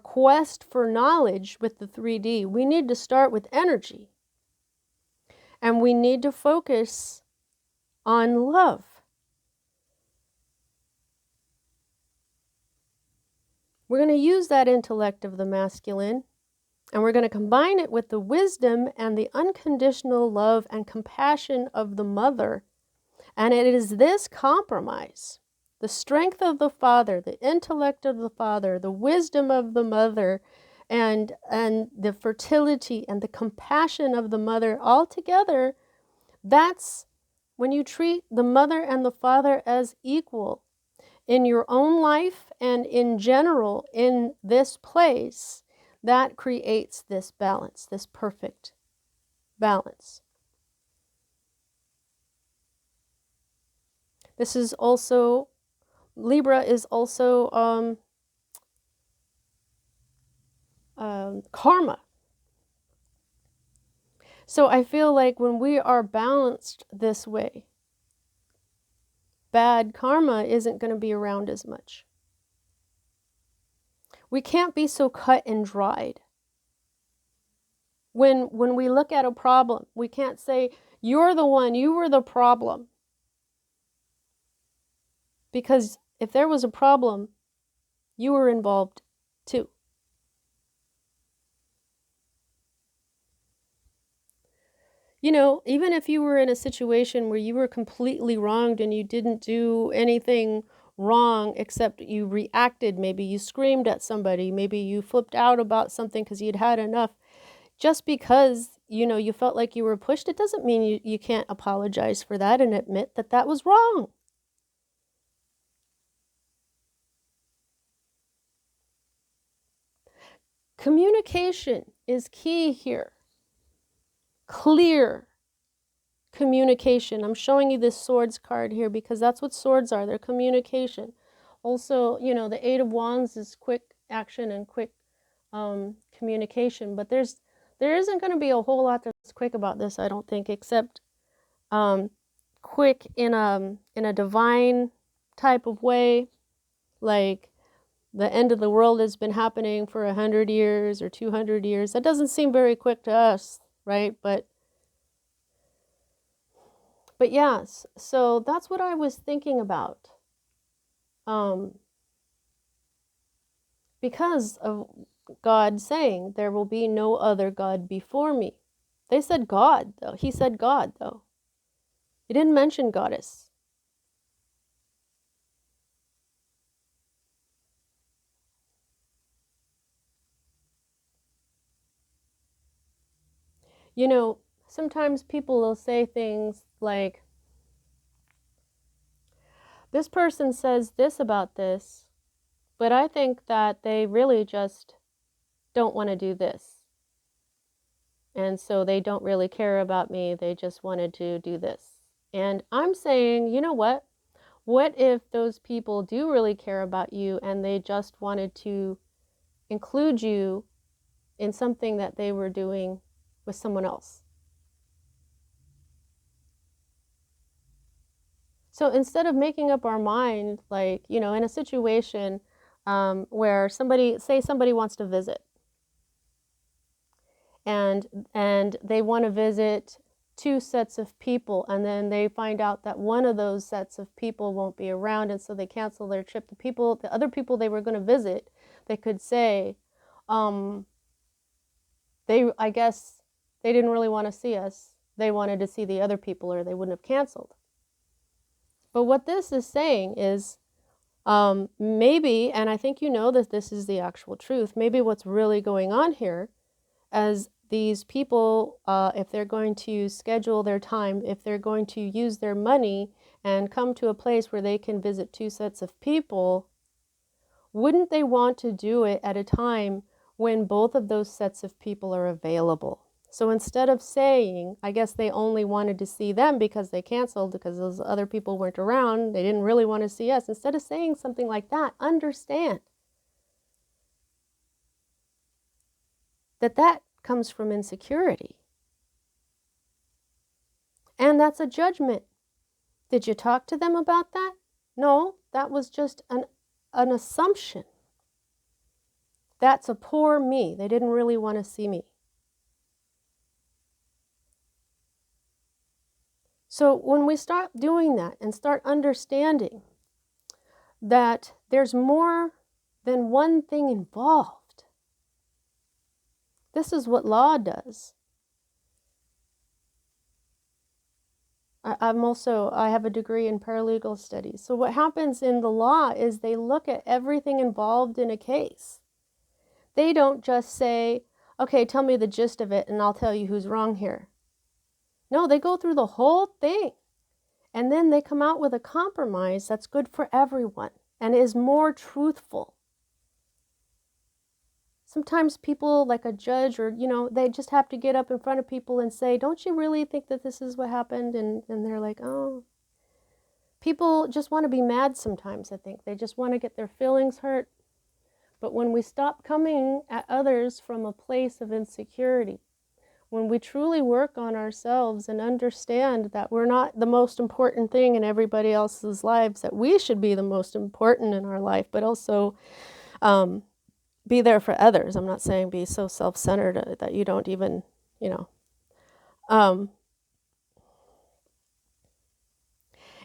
Speaker 1: quest for knowledge with the 3D. We need to start with energy. And we need to focus on love. We're going to use that intellect of the masculine, and we're going to combine it with the wisdom and the unconditional love and compassion of the mother. And it is this compromise, the strength of the father, the intellect of the father, the wisdom of the mother, and the fertility and the compassion of the mother all together. That's when you treat the mother and the father as equal in your own life and in general in this place. That creates this balance, this perfect balance. This is also, Libra is also karma. So I feel like when we are balanced this way, bad karma isn't going to be around as much. We can't be so cut and dried. When we look at a problem, we can't say, you're the one, you were the problem. Because if there was a problem, you were involved too. You know, even if you were in a situation where you were completely wronged and you didn't do anything wrong except you reacted, maybe you screamed at somebody, maybe you flipped out about something because you'd had enough, just because, you know, you felt like you were pushed, it doesn't mean you can't apologize for that and admit that that was wrong. Communication is key here. Clear communication. I'm showing you this swords card here because that's what swords are. They're communication. Also, you know, the Eight of Wands is quick action and quick communication, but there isn't going to be a whole lot that's quick about this, I don't think, except quick in a divine type of way, like the end of the world has been happening for 100 years or 200 years. That doesn't seem very quick to us, right? But yes, so that's what I was thinking about. Because of God saying, there will be no other God before me. They said God, though. He said God, though. He didn't mention goddess. You know, sometimes people will say things like, this person says this about this, but I think that they really just don't want to do this. And so they don't really care about me. They just wanted to do this. And I'm saying, you know what? What if those people do really care about you and they just wanted to include you in something that they were doing with someone else? So instead of making up our mind, like, you know, in a situation where somebody wants to visit and they want to visit two sets of people, and then they find out that one of those sets of people won't be around, and so they cancel their trip. The other people they were going to visit, they could say, I guess they didn't really want to see us. They wanted to see the other people, or they wouldn't have canceled. But what this is saying is, maybe, and I think you know that this is the actual truth, maybe what's really going on here, as these people, if they're going to schedule their time, if they're going to use their money and come to a place where they can visit two sets of people, wouldn't they want to do it at a time when both of those sets of people are available? So instead of saying, I guess they only wanted to see them because they canceled because those other people weren't around, they didn't really want to see us, instead of saying something like that, understand that that comes from insecurity. And that's a judgment. Did you talk to them about that? No, that was just an assumption. That's a poor me. They didn't really want to see me. So when we start doing that and start understanding that there's more than one thing involved, this is what law does. I have a degree in paralegal studies. So what happens in the law is they look at everything involved in a case. They don't just say, okay, tell me the gist of it and I'll tell you who's wrong here. No, they go through the whole thing. And then they come out with a compromise that's good for everyone and is more truthful. Sometimes people, like a judge, or, you know, they just have to get up in front of people and say, don't you really think that this is what happened? And they're like, oh. People just want to be mad sometimes, I think. They just want to get their feelings hurt. But when we stop coming at others from a place of insecurity, when we truly work on ourselves and understand that we're not the most important thing in everybody else's lives, that we should be the most important in our life, but also be there for others. I'm not saying be so self-centered that you don't even,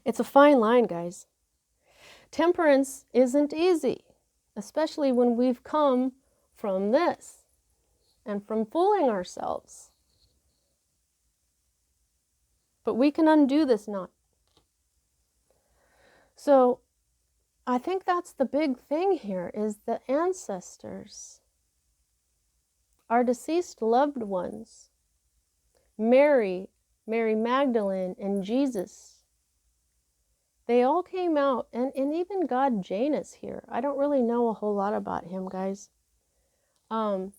Speaker 1: it's a fine line, guys. Temperance isn't easy, especially when we've come from this and from fooling ourselves. But we can undo this knot. So I think that's the big thing here, is the ancestors, our deceased loved ones, Mary Magdalene, and Jesus. They all came out, and even God Janus here. I don't really know a whole lot about him, guys. And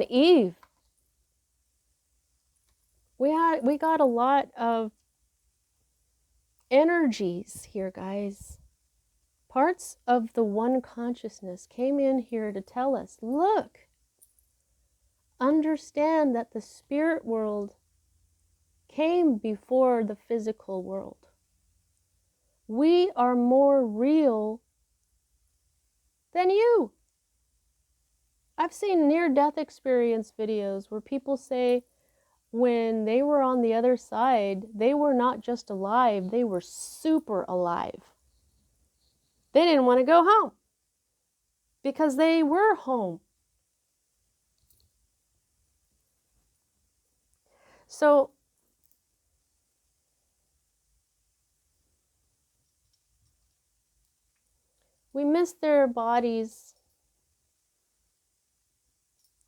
Speaker 1: Eve. We got a lot of energies here, guys. Parts of the one consciousness came in here to tell us, look, understand that the spirit world came before the physical world. We are more real than you. I've seen near-death experience videos where people say when they were on the other side, they were not just alive, they were super alive. They didn't want to go home because they were home. So we miss their bodies.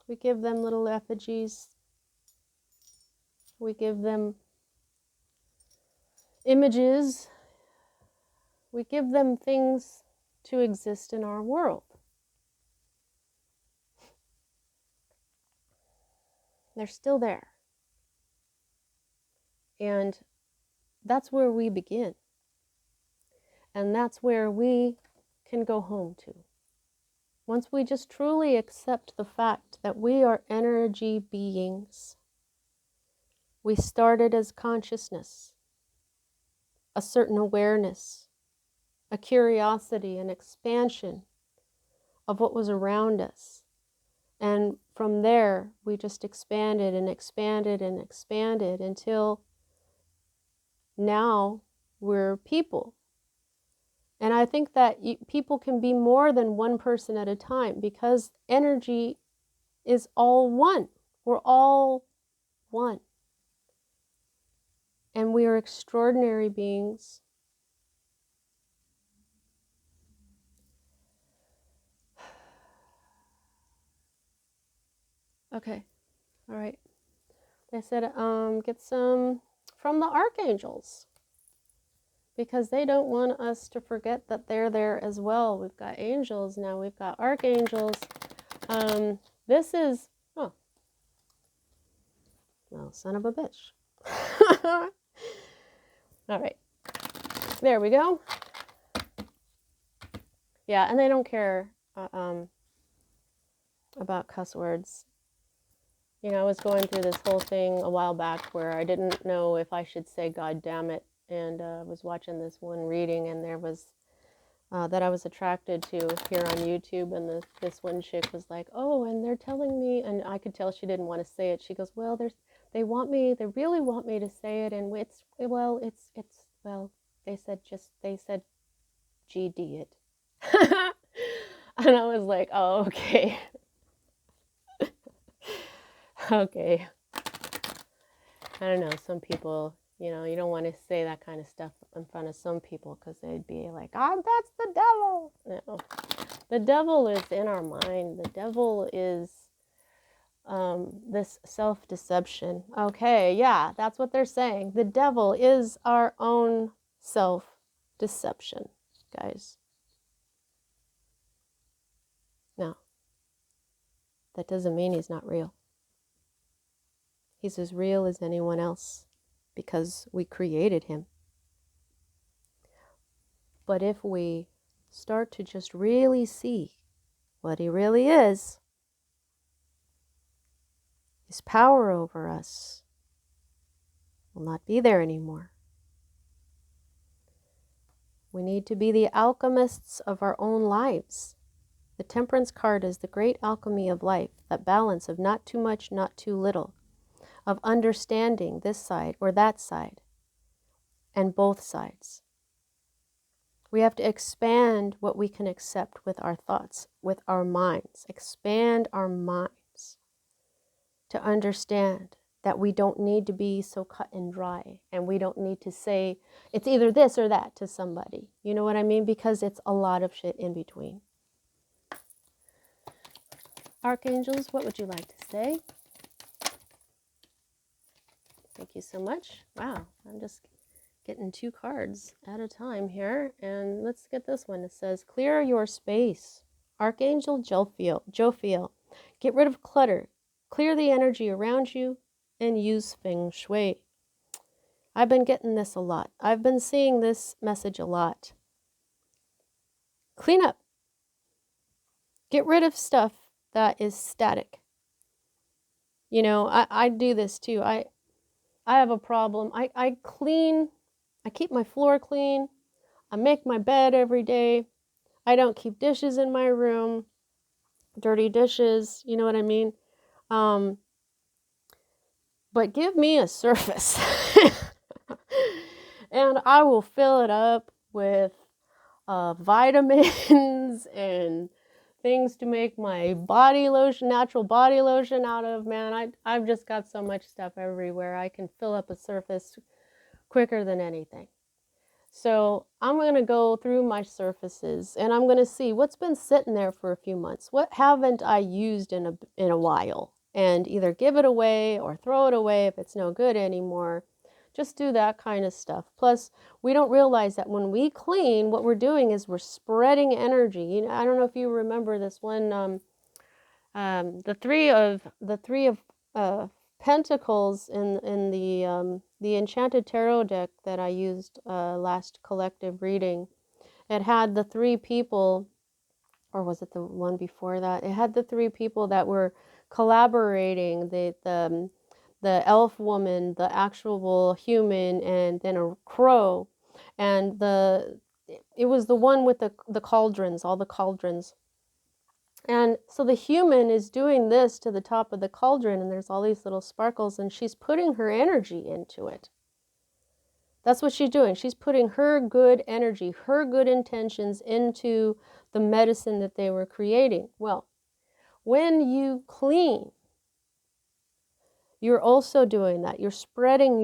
Speaker 1: We give them little effigies. We give them images. We give them things to exist in our world. They're still there. And that's where we begin. And that's where we can go home to. Once we just truly accept the fact that we are energy beings. We started as consciousness, a certain awareness, a curiosity, an expansion of what was around us. And from there, we just expanded and expanded and expanded until now we're people. And I think that people can be more than one person at a time because energy is all one. We're all one. And we are extraordinary beings. Okay, all right. They said get some from the archangels because they don't want us to forget that they're there as well. We've got angels now. We've got archangels. This is, oh, well, son of a bitch. All right, there we go. Yeah, and they don't care about cuss words. You know, I was going through this whole thing a while back where I didn't know if I should say God damn it, and I was watching this one reading, and there was that I was attracted to here on YouTube, and this one chick was like, oh, and they're telling me, and I could tell she didn't want to say it. She goes, well, they really want me to say it, and they said GD it. And I was like, oh, okay. Okay. I don't know, some people, you know, you don't want to say that kind of stuff in front of some people because they'd be like, oh, that's the devil. No. The devil is in our mind. The devil is this self-deception. Okay, yeah, that's what they're saying. The devil is our own self-deception, guys. Now, that doesn't mean he's not real. He's as real as anyone else because we created him. But if we start to just really see what he really is, his power over us will not be there anymore. We need to be the alchemists of our own lives. The Temperance Card is the great alchemy of life, that balance of not too much, not too little, of understanding this side or that side, and both sides. We have to expand what we can accept with our thoughts, with our minds. Expand our minds to understand that we don't need to be so cut and dry, and we don't need to say it's either this or that to somebody. You know what I mean? Because it's a lot of shit in between. Archangels, what would you like to say? Thank you so much. Wow, I'm just getting 2 cards at a time here. And let's get this one. It says, clear your space. Archangel Jophiel. Get rid of clutter. Clear the energy around you and use feng shui. I've been getting this a lot. I've been seeing this message a lot. Clean up. Get rid of stuff that is static. You know, I do this too. I have a problem. I clean. I keep my floor clean. I make my bed every day. I don't keep dishes in my room. Dirty dishes, you know what I mean? But give me a surface. And I will fill it up with vitamins and things to make my body lotion, natural body lotion out of. Man, I've just got so much stuff everywhere. I can fill up a surface quicker than anything. So I'm going to go through my surfaces and I'm going to see what's been sitting there for a few months. What haven't I used in a while? And either give it away or throw it away if it's no good anymore. Just do that kind of stuff. Plus, we don't realize that when we clean, what we're doing is we're spreading energy. You know, I don't know if you remember this one, the three of Pentacles in the Enchanted Tarot deck that I used last collective reading. It had the 3 people, or was it the one before that? It had the 3 people that were collaborating. The elf woman, the actual human, and then a crow, and it was the one with the cauldrons, all the cauldrons. And so the human is doing this to the top of the cauldron, and there's all these little sparkles, and she's putting her energy into it. That's what she's doing. She's putting her good energy, her good intentions into the medicine that they were creating. Well, when you clean, you're also doing that. You're spreading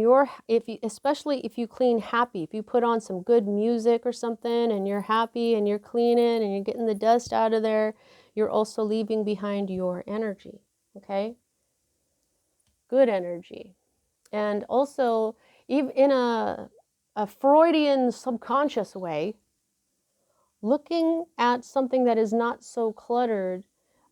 Speaker 1: especially if you clean happy, if you put on some good music or something and you're happy and you're cleaning and you're getting the dust out of there, you're also leaving behind your energy, okay? Good energy. And also, even in a Freudian subconscious way, looking at something that is not so cluttered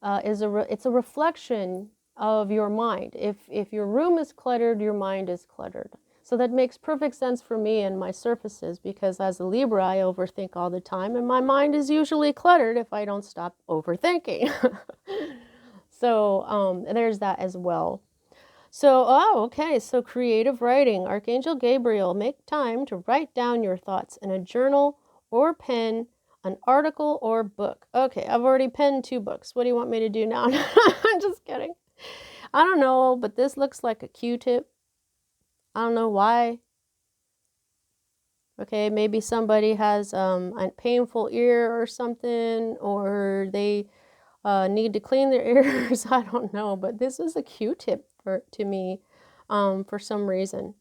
Speaker 1: it's a reflection of your mind. If your room is cluttered, your mind is cluttered. So that makes perfect sense for me and my surfaces, because as a Libra, I overthink all the time, and my mind is usually cluttered if I don't stop overthinking. So there's that as well. So, okay, so creative writing. Archangel Gabriel, make time to write down your thoughts in a journal or pen, an article or book. Okay, I've already penned 2 books. What do you want me to do now? I'm just kidding. I don't know, but this looks like a Q-tip. I don't know why. Okay, maybe somebody has a painful ear or something, or they need to clean their ears. I don't know, but this is a Q-tip to me for some reason.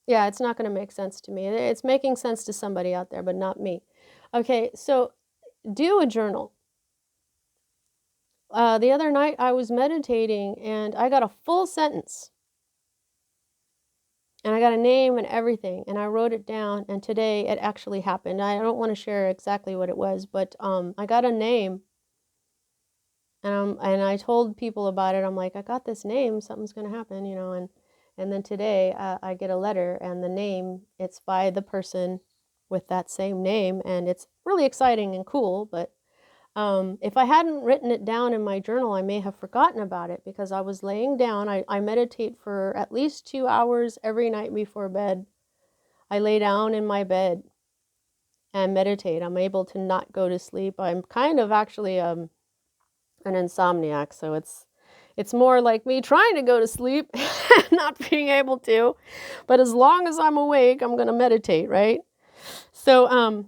Speaker 1: Yeah, it's not going to make sense to me. It's making sense to somebody out there, but not me. Okay, so do a journal. The other night I was meditating and I got a full sentence. And I got a name and everything, and I wrote it down, and today it actually happened. I don't want to share exactly what it was, but I got a name, and I told people about it. I'm like, I got this name, something's going to happen, you know, and And then today I get a letter, and the name, it's by the person with that same name, and it's really exciting and cool. But if I hadn't written it down in my journal, I may have forgotten about it, because I was laying down. I meditate for at least 2 hours every night before bed. I lay down in my bed and meditate. I'm able to not go to sleep. I'm kind of actually an insomniac, so it's more like me trying to go to sleep and not being able to. But as long as I'm awake, I'm going to meditate, right? So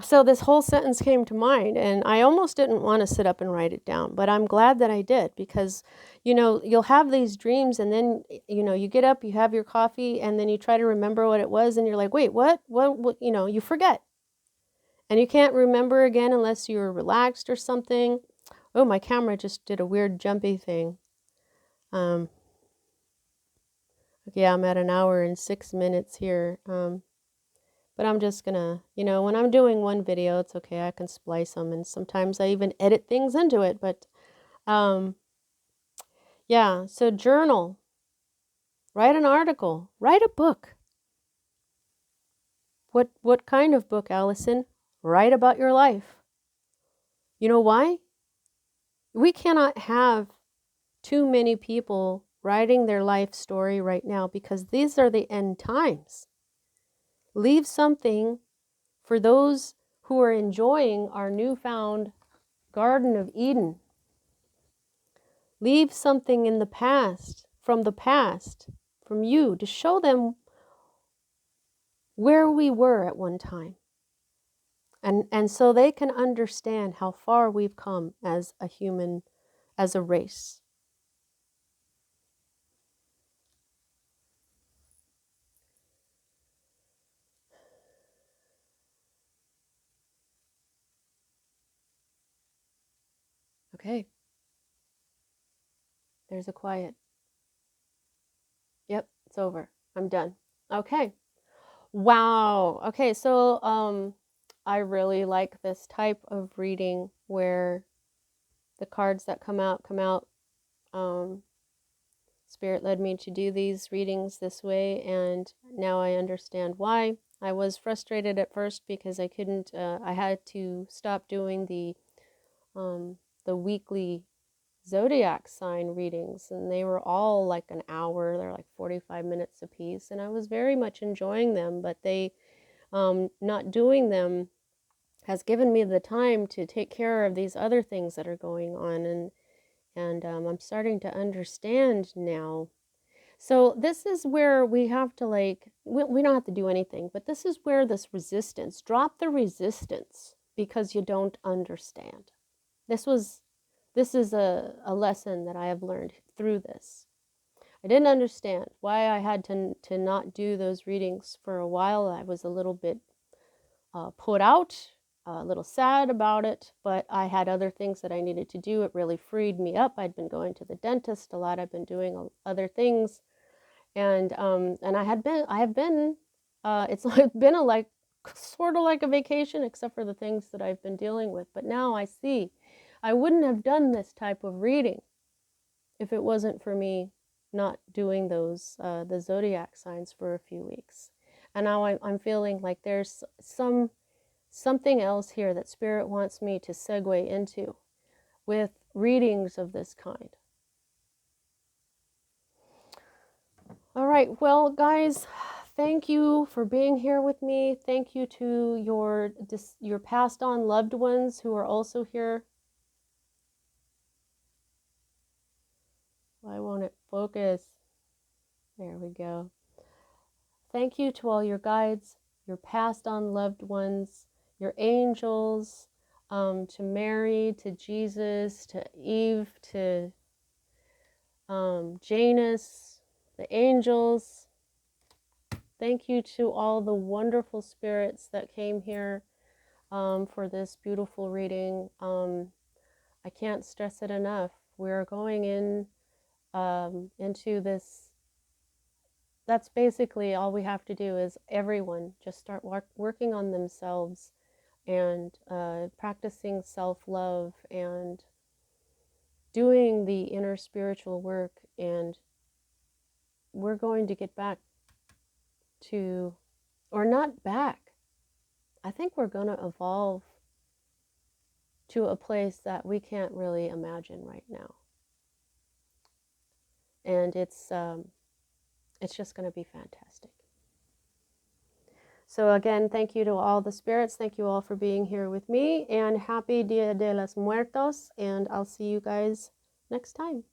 Speaker 1: so this whole sentence came to mind, and I almost didn't want to sit up and write it down, but I'm glad that I did, because, you'll have these dreams, and then, you get up, you have your coffee, and then you try to remember what it was, and you're like, wait, what, you forget. And you can't remember again unless you're relaxed or something. Oh, my camera just did a weird jumpy thing. Yeah, I'm at an hour and 6 minutes here. But I'm just gonna, when I'm doing one video, it's okay. I can splice them, and sometimes I even edit things into it. But yeah, so journal, write an article, write a book. What kind of book, Allison? Write about your life. You know why? We cannot have too many people writing their life story right now, because these are the end times. Leave something for those who are enjoying our newfound Garden of Eden. Leave something in the past, from you, to show them where we were at one time. And so they can understand how far we've come as a human, as a race. Okay. There's a quiet. Yep, it's over. I'm done. Okay. Wow. Okay, so I really like this type of reading where the cards that come out. Spirit led me to do these readings this way, and now I understand why. I was frustrated at first because I couldn't. I had to stop doing the weekly zodiac sign readings, and they were all like an hour. They're like 45 minutes apiece, and I was very much enjoying them. But they, not doing them, has given me the time to take care of these other things that are going on, and I'm starting to understand now. So this is where we have to, like, we don't have to do anything, but this is where this resistance, drop the resistance because you don't understand. This is a lesson that I have learned through this. I didn't understand why I had to not do those readings for a while. I was a little bit put out, a little sad about it, but I had other things that I needed to do. It really freed me up. I'd been going to the dentist a lot. I've been doing other things, and I have been. It's been a like sort of like a vacation, except for the things that I've been dealing with. But now I see, I wouldn't have done this type of reading if it wasn't for me not doing those the zodiac signs for a few weeks. And now I'm feeling like there's something else here that Spirit wants me to segue into with readings of this kind. All right, well, guys, thank you for being here with me. Thank you to your passed on loved ones who are also here. Why won't it focus? There we go. Thank you to all your guides, your passed on loved ones, your angels, to Mary, to Jesus, to Eve, to Janus, the angels. Thank you to all the wonderful spirits that came here for this beautiful reading. I can't stress it enough. We're going into this. That's basically all we have to do, is everyone just start working on themselves and practicing self-love and doing the inner spiritual work, and we're going to get back to, or not back, I think we're going to evolve to a place that we can't really imagine right now. And it's just going to be fantastic. So again, thank you to all the spirits. Thank you all for being here with me, and happy Dia de los Muertos, and I'll see you guys next time.